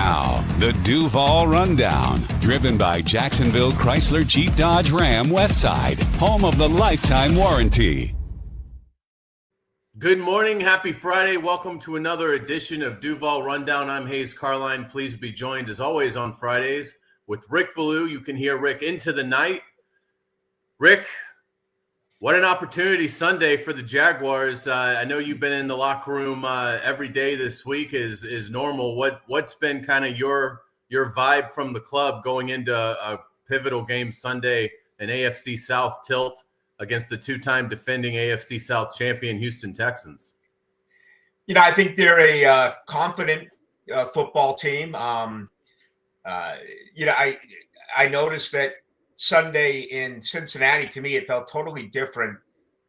Now, the Duval Rundown, driven by Jacksonville Chrysler Jeep Dodge Ram Westside, home of the lifetime warranty. Good morning. Happy Friday. Welcome to another edition of Duval Rundown. I'm Hayes Carline. Please be joined, as always, on Fridays with Rick Ballou. You can hear Rick into the night. Rick, what an opportunity Sunday for the Jaguars. I know you've been in the locker room every day this week is normal. What's been kind of your vibe from the club going into a pivotal game Sunday, an AFC South tilt against the two-time defending AFC South champion Houston Texans? You know, I think they're a confident football team. I noticed that Sunday in Cincinnati, to me, it felt totally different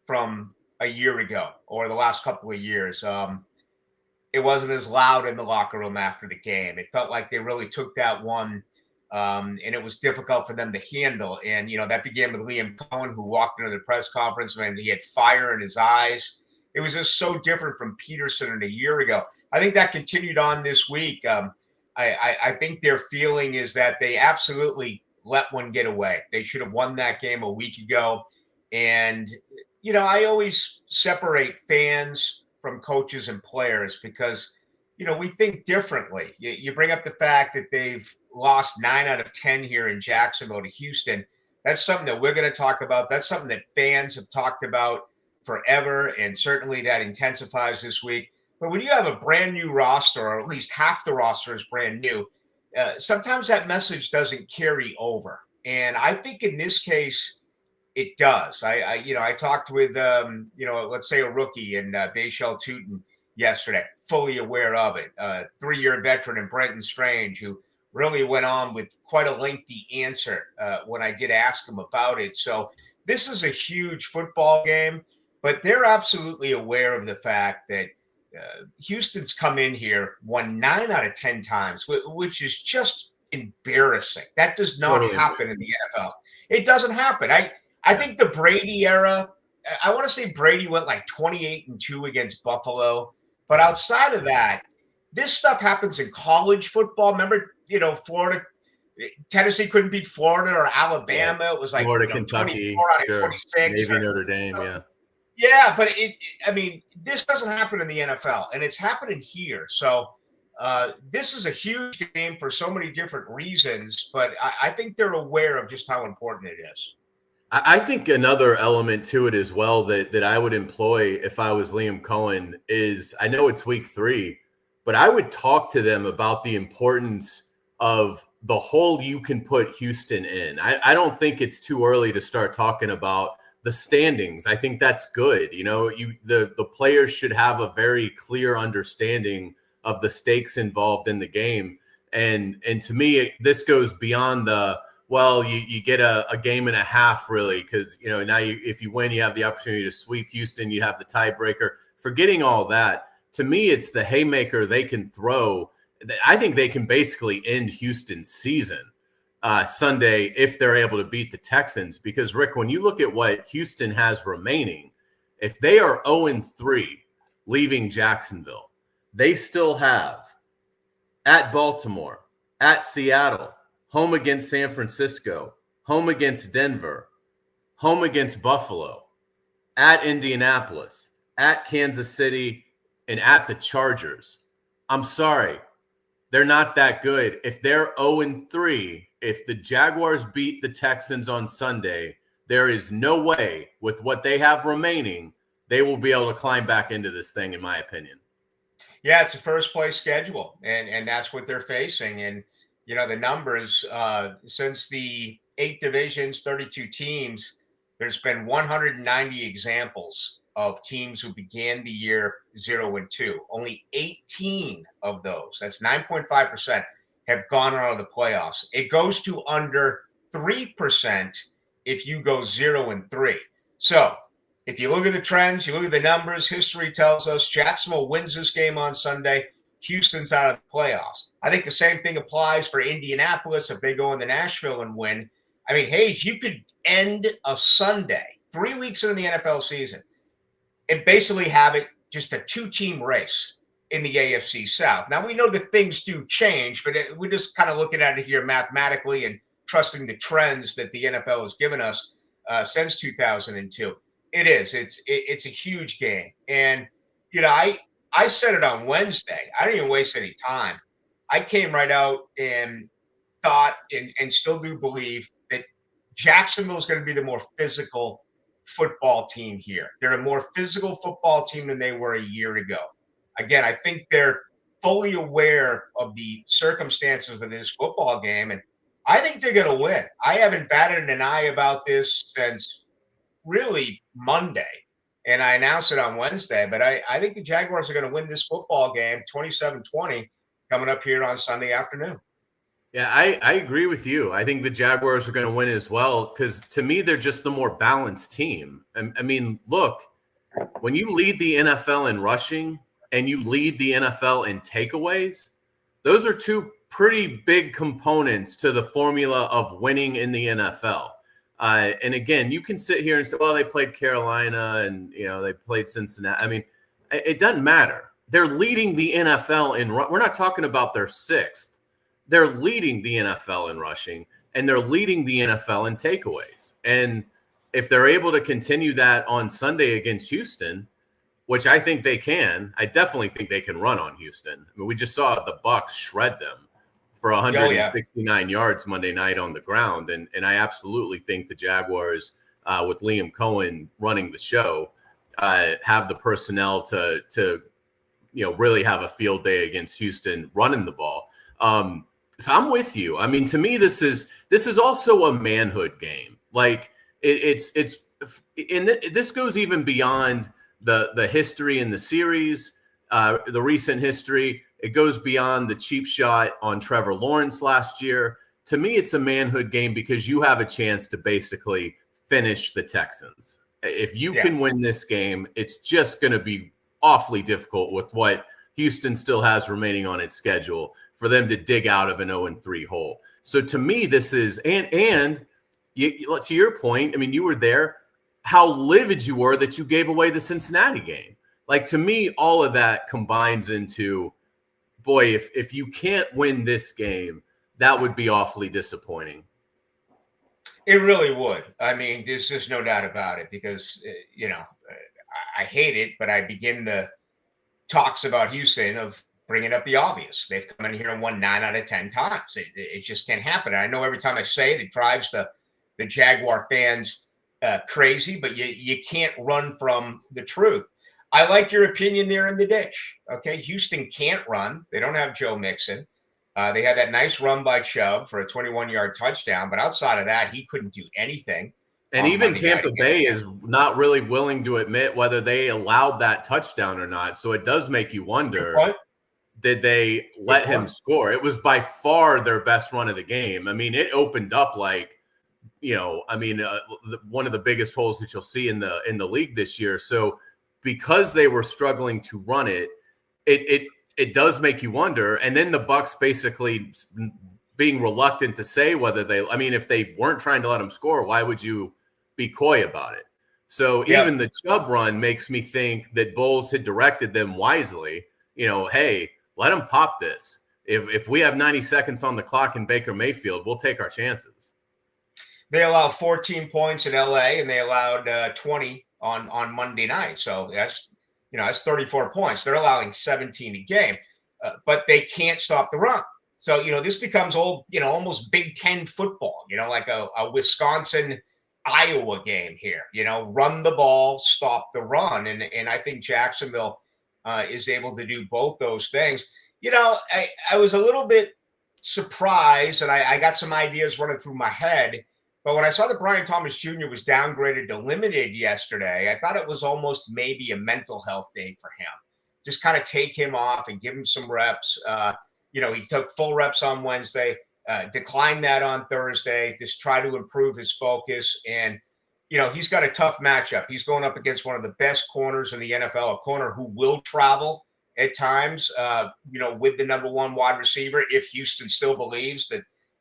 from a year ago or the last couple of years. It wasn't as loud in the locker room after the game. It felt like they really took that one, and it was difficult for them to handle. And, you know, that began with Liam Cohen, who walked into the press conference and he had fire in his eyes. It was just so different from Peterson in a year ago. I think that continued on this week. I think their feeling is that they absolutely let one get away. They should have won that game a week ago. And, you know, I always separate fans from coaches and players because, you know, we think differently. You bring up the fact that they've lost 9 out of 10 here in Jacksonville to Houston. That's something that we're going to talk about. That's something that fans have talked about forever, and certainly that intensifies this week. But when you have a brand new roster, or at least half the roster is brand new, sometimes that message doesn't carry over. And I think in this case, it does. I talked with, let's say a rookie in Bayshell Tootin yesterday, fully aware of it. 3-year veteran in Brenton Strange, who really went on with quite a lengthy answer when I did ask him about it. So this is a huge football game, but they're absolutely aware of the fact that Houston's come in here, won 9 out of 10 times, which is just embarrassing. That does not happen in the NFL. It doesn't happen. I think the Brady era, I want to say Brady went like 28-2 against Buffalo. But outside of that, this stuff happens in college football. Remember, Florida, Tennessee couldn't beat Florida or Alabama. Yeah. It was like Florida, Kentucky, 24 out of 26. Maybe Notre Dame, yeah. Yeah, but this doesn't happen in the NFL, and it's happening here. So this is a huge game for so many different reasons, but I think they're aware of just how important it is. I think another element to it as well that I would employ if I was Liam Cohen is, I know it's week 3, but I would talk to them about the importance of the hole you can put Houston in. I don't think it's too early to start talking about the standings. I think that's good. The players should have a very clear understanding of the stakes involved in the game. And to me, this goes beyond you get a game and a half, really, because, now if you win, you have the opportunity to sweep Houston. You have the tiebreaker. Forgetting all that, to me, it's the haymaker they can throw. I think they can basically end Houston's season Sunday if they're able to beat the Texans. Because, Rick, when you look at what Houston has remaining, if they are 0-3 leaving Jacksonville, they still have at Baltimore, at Seattle, home against San Francisco, home against Denver, home against Buffalo, at Indianapolis, at Kansas City, and at the Chargers. I'm sorry, they're not that good. If they're 0-3, if the Jaguars beat the Texans on Sunday, there is no way with what they have remaining, they will be able to climb back into this thing, in my opinion. Yeah, it's a first place schedule, and that's what they're facing. And, the numbers, since the 8 divisions, 32 teams, there's been 190 examples of teams who began the year 0-2. Only 18 of those, that's 9.5%, have gone out of the playoffs. It goes to under 3% if you go 0-3. So if you look at the trends, you look at the numbers, history tells us Jacksonville wins this game on Sunday. Houston's out of the playoffs. I think the same thing applies for Indianapolis if they go into Nashville and win. I mean, Hayes, you could end a Sunday, 3 weeks into the NFL season, and basically have it just a 2-team race. in the AFC South. Now, we know that things do change, but we're just kind of looking at it here mathematically and trusting the trends that the NFL has given us since 2002. It is. It's a huge game. And, I said it on Wednesday. I didn't even waste any time. I came right out and thought and still do believe that Jacksonville is going to be the more physical football team here. They're a more physical football team than they were a year ago. Again, I think they're fully aware of the circumstances of this football game, and I think they're going to win. I haven't batted an eye about this since really Monday, and I announced it on Wednesday, but I think the Jaguars are going to win this football game 27-20 coming up here on Sunday afternoon. Yeah, I agree with you. I think the Jaguars are going to win as well because to me, they're just the more balanced team. I mean, look, when you lead the NFL in rushing and you lead the NFL in takeaways, those are two pretty big components to the formula of winning in the NFL. And again, you can sit here and say, well, they played Carolina and, they played Cincinnati. I mean, it doesn't matter. They're leading the NFL in we're not talking about their sixth. They're leading the NFL in rushing, and they're leading the NFL in takeaways. And if they're able to continue that on Sunday against Houston, which I think they can, I definitely think they can run on Houston. I mean, we just saw the Bucs shred them for 169 yards Monday night on the ground. And I absolutely think the Jaguars, with Liam Cohen running the show, have the personnel to really have a field day against Houston running the ball. So I'm with you. I mean, to me, this is also a manhood game. Like this goes even beyond the history in the series, the recent history. It goes beyond the cheap shot on Trevor Lawrence last year. To me, it's a manhood game because you have a chance to basically finish the Texans. If you can win this game, it's just going to be awfully difficult with what Houston still has remaining on its schedule for them to dig out of an 0-3 hole. So to me, this is, and to your point, I mean, you were there, how livid you were that you gave away the Cincinnati game. Like, to me, all of that combines into, boy, if you can't win this game, that would be awfully disappointing. It really would. I mean, there's just no doubt about it because, I hate it, but I begin the talks about Houston of bringing up the obvious. They've come in here and won 9 out of 10 times. It just can't happen. And I know every time I say it, it drives the Jaguar fans crazy, but you can't run from the truth. I like your opinion there in the ditch. Okay, Houston can't run. They don't have Joe Mixon. They had that nice run by Chubb for a 21-yard touchdown, but outside of that, he couldn't do anything. And even Tampa Bay is not really willing to admit whether they allowed that touchdown or not. So it does make you wonder, did they let him score? It was by far their best run of the game. I mean, it opened up like, one of the biggest holes that you'll see in the league this year. So because they were struggling to run it, it does make you wonder. And then the Bucs basically being reluctant to say whether if they weren't trying to let him score, why would you be coy about it? So even the Chubb run makes me think that Bowles had directed them wisely, hey, let them pop this. If we have 90 seconds on the clock in Baker Mayfield, we'll take our chances. They allowed 14 points in LA and they allowed 20 on Monday night. So that's 34 points. They're allowing 17 a game, but they can't stop the run. So, this becomes almost Big Ten football, like a Wisconsin-Iowa game here, run the ball, stop the run. And I think Jacksonville is able to do both those things. I was a little bit surprised, and I got some ideas running through my head. But when I saw that Brian Thomas Jr. was downgraded to limited yesterday, I thought it was almost maybe a mental health day for him. Just kind of take him off and give him some reps. He took full reps on Wednesday, declined that on Thursday, just try to improve his focus. And, he's got a tough matchup. He's going up against one of the best corners in the NFL, a corner who will travel at times, with the number one wide receiver, if Houston still believes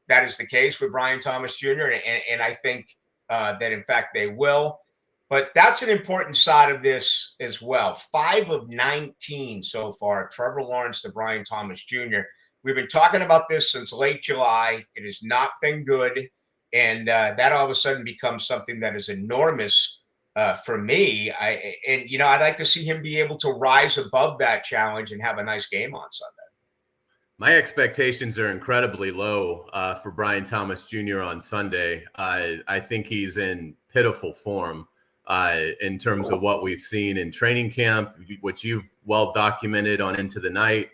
that is the case with Brian Thomas Jr. And I think that, in fact, they will. But that's an important side of this as well. 5 of 19 so far, Trevor Lawrence to Brian Thomas Jr. We've been talking about this since late July. It has not been good. And that all of a sudden becomes something that is enormous for me. I'd like to see him be able to rise above that challenge and have a nice game on Sunday. My expectations are incredibly low for Brian Thomas Jr. on Sunday. I think he's in pitiful form in terms of what we've seen in training camp, which you've well documented on Into the Night.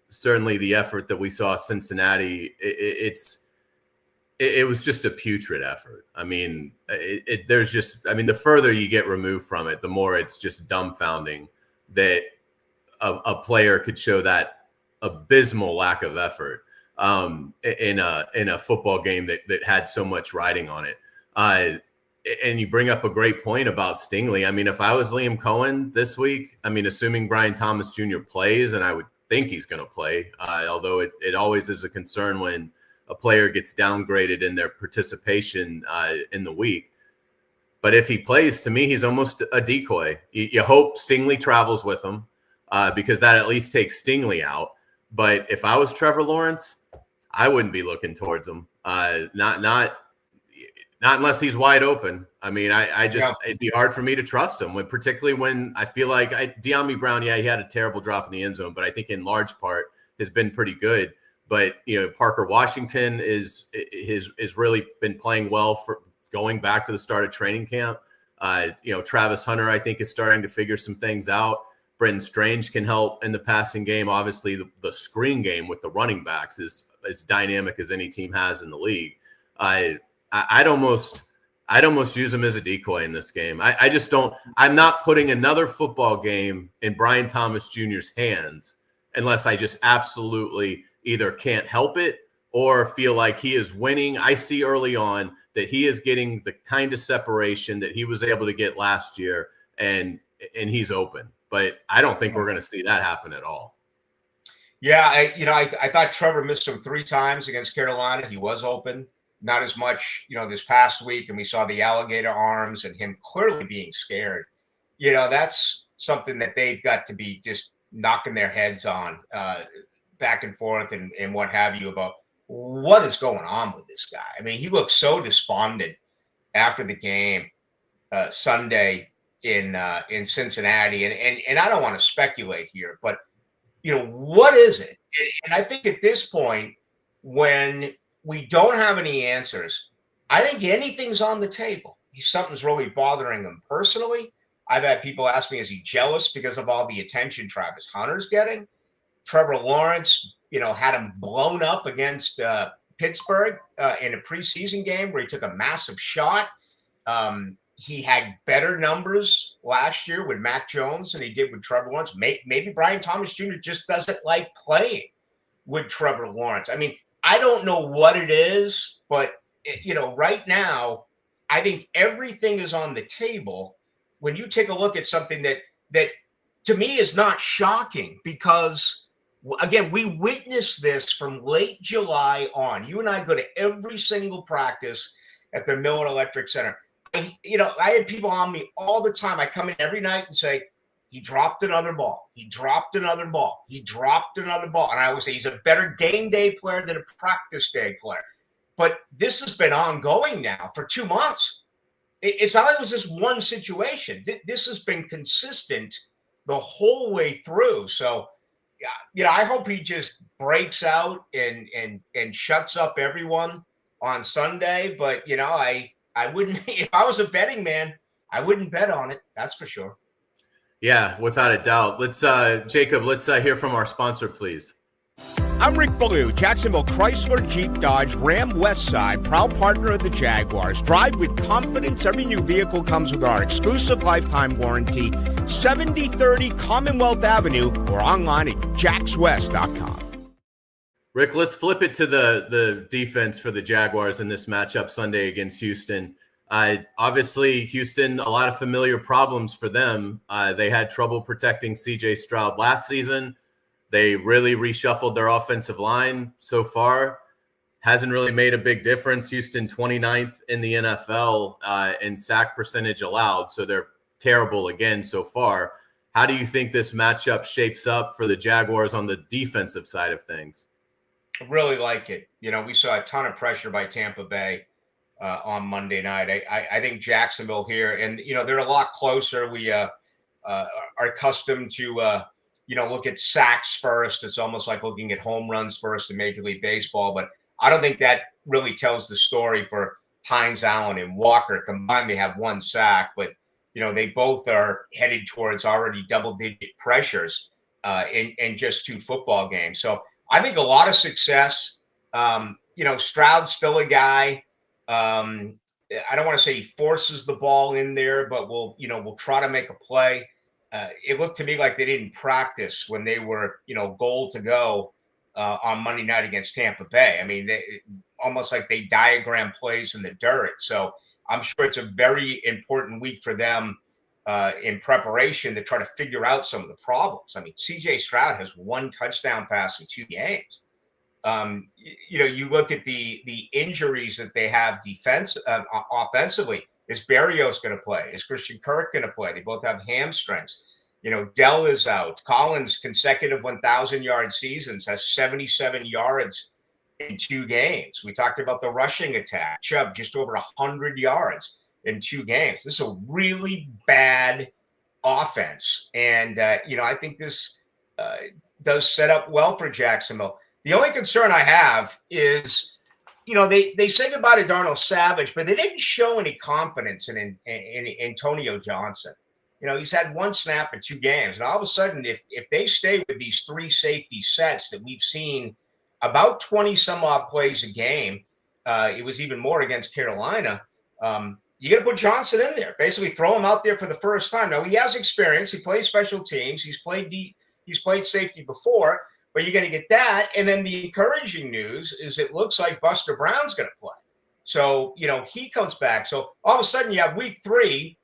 Certainly the effort that we saw Cincinnati, it was just a putrid effort. I mean, the further you get removed from it, the more it's just dumbfounding that a player could show that abysmal lack of effort in a football game that had so much riding on it. And you bring up a great point about Stingley. I mean, if I was Liam Cohen this week, I mean, assuming Brian Thomas Jr. plays, and I would think he's going to play, although it always is a concern when a player gets downgraded in their participation in the week. But if he plays, to me, he's almost a decoy. You hope Stingley travels with him because that at least takes Stingley out. But if I was Trevor Lawrence, I wouldn't be looking towards him. Not unless he's wide open. I mean, it'd be hard for me to trust him, particularly when I feel like De'Ami Brown, he had a terrible drop in the end zone, but I think in large part has been pretty good. But, Parker Washington has really been playing well for going back to the start of training camp. Travis Hunter, I think, is starting to figure some things out. Brenton Strange can help in the passing game. Obviously, the screen game with the running backs is as dynamic as any team has in the league. I'd almost use him as a decoy in this game. I just don't. I'm not putting another football game in Brian Thomas Jr.'s hands unless I just absolutely either can't help it or feel like he is winning. I see early on that he is getting the kind of separation that he was able to get last year, and he's open. But I don't think we're going to see that happen at all. Yeah, I thought Trevor missed him 3 times against Carolina. He was open, not as much, this past week, and we saw the alligator arms and him clearly being scared. That's something that they've got to be just knocking their heads on back and forth and what have you about what is going on with this guy. I mean, he looked so despondent after the game Sunday in Cincinnati, and I don't want to speculate here, but what is it? And I think at this point, when we don't have any answers, I think anything's on the table. Something's really bothering him personally. I've had people ask me, is he jealous because of all the attention Travis Hunter's getting? Trevor Lawrence, had him blown up against Pittsburgh in a preseason game where he took a massive shot. He had better numbers last year with Mac Jones than he did with Trevor Lawrence. Maybe Brian Thomas Jr. just doesn't like playing with Trevor Lawrence. I mean, I don't know what it is, but, right now, I think everything is on the table when you take a look at something that to me is not shocking because, again, we witnessed this from late July on. You and I go to every single practice at the Miller Electric Center. I had people on me all the time. I come in every night and say, he dropped another ball. He dropped another ball. He dropped another ball. And I always say he's a better game day player than a practice day player. But this has been ongoing now for 2 months. It's not like it was just one situation. This has been consistent the whole way through. So, I hope he just breaks out and shuts up everyone on Sunday. But, I wouldn't, if I was a betting man, I wouldn't bet on it. That's for sure. Yeah, without a doubt. Jacob, let's hear from our sponsor, please. I'm Rick Ballou, Jacksonville Chrysler Jeep Dodge Ram Westside, proud partner of the Jaguars. Drive with confidence. Every new vehicle comes with our exclusive lifetime warranty. 7030 Commonwealth Avenue or online at jackswest.com. Rick, let's flip it to the defense for the Jaguars in this matchup Sunday against Houston. Obviously, Houston, a lot of familiar problems for them. They had trouble protecting C.J. Stroud last season. They really reshuffled their offensive line so far. hasn't really made a big difference. Houston 29th in the NFL in sack percentage allowed, so they're terrible again so far. How do you think this matchup shapes up for the Jaguars on the defensive side of things? I really like it. We saw a ton of pressure by Tampa Bay on Monday night. I think Jacksonville here, and they're a lot closer. We are accustomed to look at sacks first. It's almost like looking at home runs first in Major League Baseball, but I don't think that really tells the story for Hines, Allen, and Walker combined. They have one sack, but they both are headed towards already double-digit pressures in just 2 football games. So I think a lot of success. Stroud's still a guy. I don't want to say he forces the ball in there, but we'll try to make a play. It looked to me like they didn't practice when they were, goal to go on Monday night against Tampa Bay. I mean, they almost like they diagram plays in the dirt. So I'm sure it's a very important week for them in preparation to try to figure out some of the problems. I mean, CJ Stroud has 1 touchdown pass in 2 games. You look at the injuries that they have offensively. Is Berrios going to play? Is Christian Kirk going to play? They both have hamstrings. Dell is out. Collins, consecutive 1,000-yard seasons, has 77 yards in 2 games. We talked about the rushing attack. Chubb, just over 100 yards in 2 games. This is a really bad offense. And, I think this does set up well for Jacksonville. The only concern I have is, they say goodbye to Darnell Savage, but they didn't show any confidence in Antonio Johnson. He's had 1 snap in 2 games. And all of a sudden, if they stay with these 3 safety sets that we've seen about 20 some odd plays a game, it was even more against Carolina. You got to put Johnson in there, basically throw him out there for the first time. Now he has experience. He plays special teams. He's played safety before. But you're going to get that. And then the encouraging news is it looks like Buster Brown's going to play. So, he comes back. So all of a sudden you have week 3,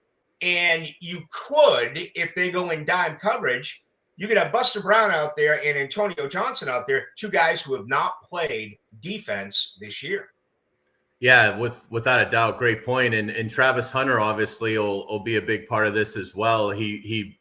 and you could, if they go in dime coverage, you could have Buster Brown out there and Antonio Johnson out there, 2 guys who have not played defense this year. Yeah, without a doubt. Great point. And Travis Hunter obviously will be a big part of this as well. He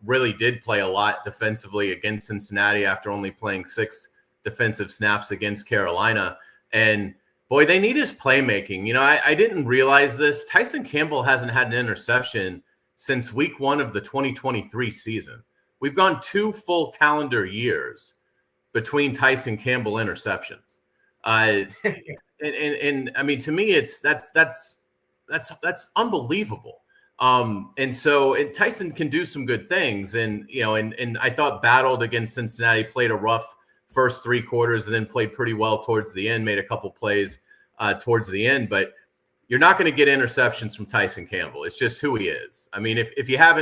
really did play a lot defensively against Cincinnati after only playing 6 defensive snaps against Carolina. And boy, they need his playmaking. I didn't realize this. Tyson Campbell hasn't had an interception since week 1 of the 2023 season. We've gone 2 full calendar years between Tyson Campbell interceptions. And I mean, to me, that's unbelievable. And so Tyson can do some good things. And I thought battled against Cincinnati, played a rough first 3 quarters and then played pretty well towards the end, made a couple plays towards the end. But you're not going to get interceptions from Tyson Campbell. It's just who he is. I mean, if you have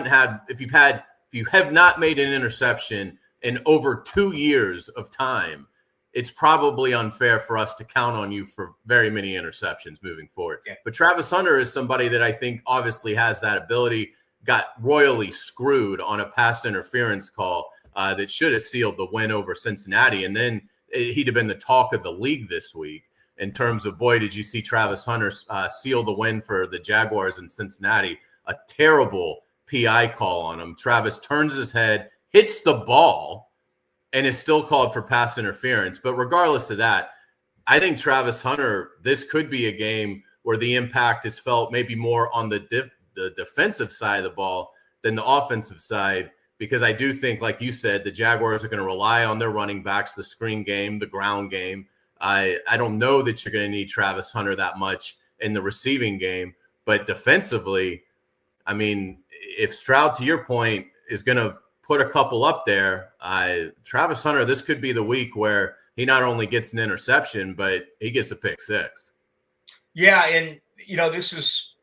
not made an interception in over 2 years of time, it's probably unfair for us to count on you for very many interceptions moving forward. Yeah. But Travis Hunter is somebody that I think obviously has that ability, got royally screwed on a pass interference call that should have sealed the win over Cincinnati. And then he'd have been the talk of the league this week in terms of, boy, did you see Travis Hunter seal the win for the Jaguars in Cincinnati? A terrible PI call on him. Travis turns his head, hits the ball, and is still called for pass interference. But regardless of that, I think Travis Hunter, this could be a game where the impact is felt maybe more on the defensive side of the ball than the offensive side, because I do think, like you said, the Jaguars are going to rely on their running backs, the screen game, the ground game. I don't know that you're going to need Travis Hunter that much in the receiving game, but defensively, I mean, if Stroud, to your point, is going to put a couple up there, Travis Hunter, this could be the week where he not only gets an interception, but he gets a pick 6. Yeah, and this is,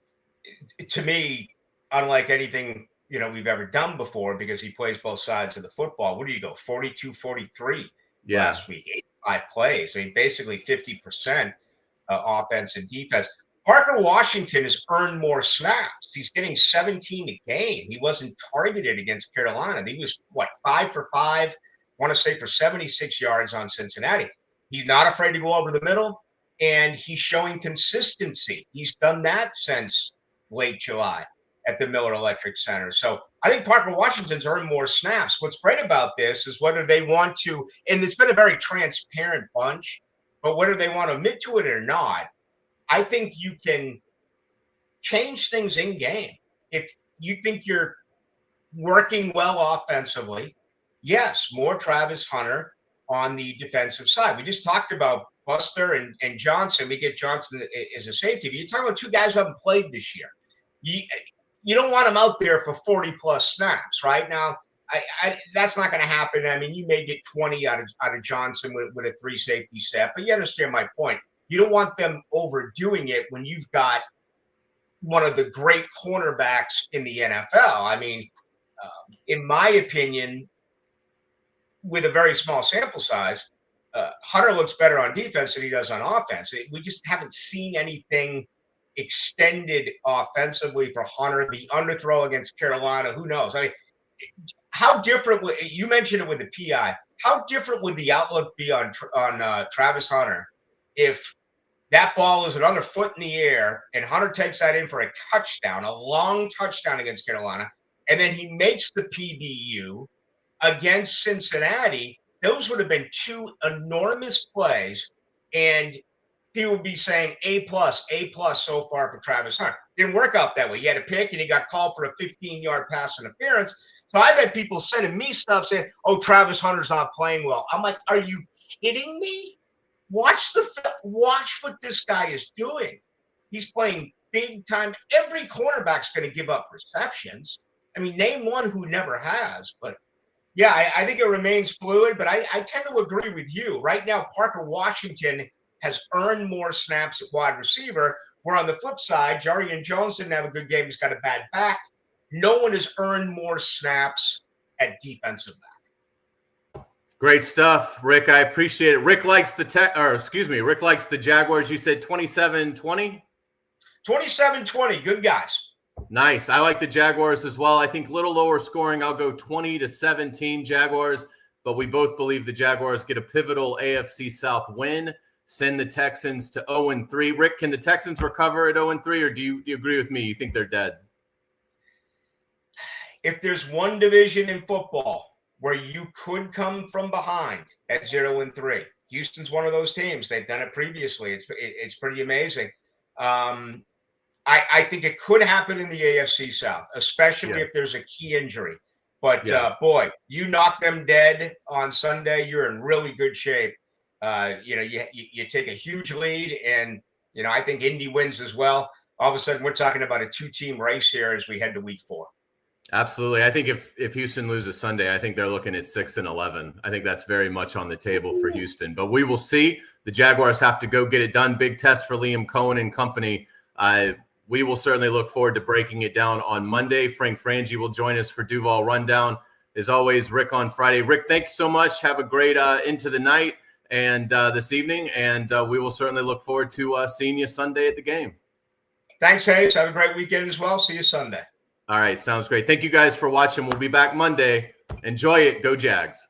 to me, unlike anything we've ever done before, because he plays both sides of the football. What do you go 42-43 last week, 85 plays? I mean, basically 50% offense and defense. Parker Washington has earned more snaps. He's getting 17 a game. He wasn't targeted against Carolina. He was, 5 for 5, I want to say, for 76 yards on Cincinnati. He's not afraid to go over the middle, and he's showing consistency. He's done that since late July at the Miller Electric Center. So I think Parker Washington's earned more snaps. What's great about this is whether they want to, and it's been a very transparent bunch, but whether they want to admit to it or not, I think you can change things in game. If you think you're working well offensively, yes, more Travis Hunter on the defensive side. We just talked about Buster and Johnson. We get Johnson as a safety, but you're talking about two guys who haven't played this year. You don't want them out there for 40-plus snaps, right? Now, that's not going to happen. I mean, you may get 20 out of Johnson with a 3-safety set, but you understand my point. You don't want them overdoing it when you've got one of the great cornerbacks in the NFL. I mean, in my opinion, with a very small sample size, Hunter looks better on defense than he does on offense. We just haven't seen anything extended offensively for Hunter. The underthrow against Carolina, who knows? I mean, how different you mentioned it with the PI. How different would the outlook be on Travis Hunter if that ball is another foot in the air and Hunter takes that in for a touchdown, a long touchdown against Carolina, and then he makes the PBU against Cincinnati? Those would have been two enormous plays, and he would be saying A+ so far for Travis Hunter. Didn't work out that way. He had a pick, and he got called for a 15-yard pass interference. So I've had people sending me stuff saying, oh, Travis Hunter's not playing well. I'm like, are you kidding me? Watch what this guy is doing. He's playing big time. Every cornerback's going to give up receptions. I mean, name one who never has. But, yeah, I think it remains fluid, but I tend to agree with you. Right now, Parker Washington has earned more snaps at wide receiver, where on the flip side, Jarian Jones didn't have a good game. He's got a bad back. No one has earned more snaps at defensive back. Great stuff, Rick. I appreciate it. Rick likes Rick likes the Jaguars. You said 27-20? 27-20. Good guys. Nice. I like the Jaguars as well. I think a little lower scoring. I'll go 20-17 Jaguars, but we both believe the Jaguars get a pivotal AFC South win, send the Texans to 0-3. Rick, can the Texans recover at 0-3, or do you agree with me? You think they're dead? If there's one division in football where you could come from behind at 0-3, Houston's one of those teams. They've done it previously. It's pretty amazing. I think it could happen in the AFC South, especially if there's a key injury. But, boy, you knock them dead on Sunday, you're in really good shape. You take a huge lead, and, I think Indy wins as well. All of a sudden, we're talking about a 2-team race here as we head to week 4. Absolutely. I think if Houston loses Sunday, I think they're looking at 6-11. I think that's very much on the table for Houston. But we will see. The Jaguars have to go get it done. Big test for Liam Cohen and company. We will certainly look forward to breaking it down on Monday. Frank Frangie will join us for Duval Rundown. As always, Rick on Friday. Rick, thank you so much. Have a great into the night and this evening. And we will certainly look forward to seeing you Sunday at the game. Thanks, Hayes. Have a great weekend as well. See you Sunday. All right. Sounds great. Thank you guys for watching. We'll be back Monday. Enjoy it. Go Jags.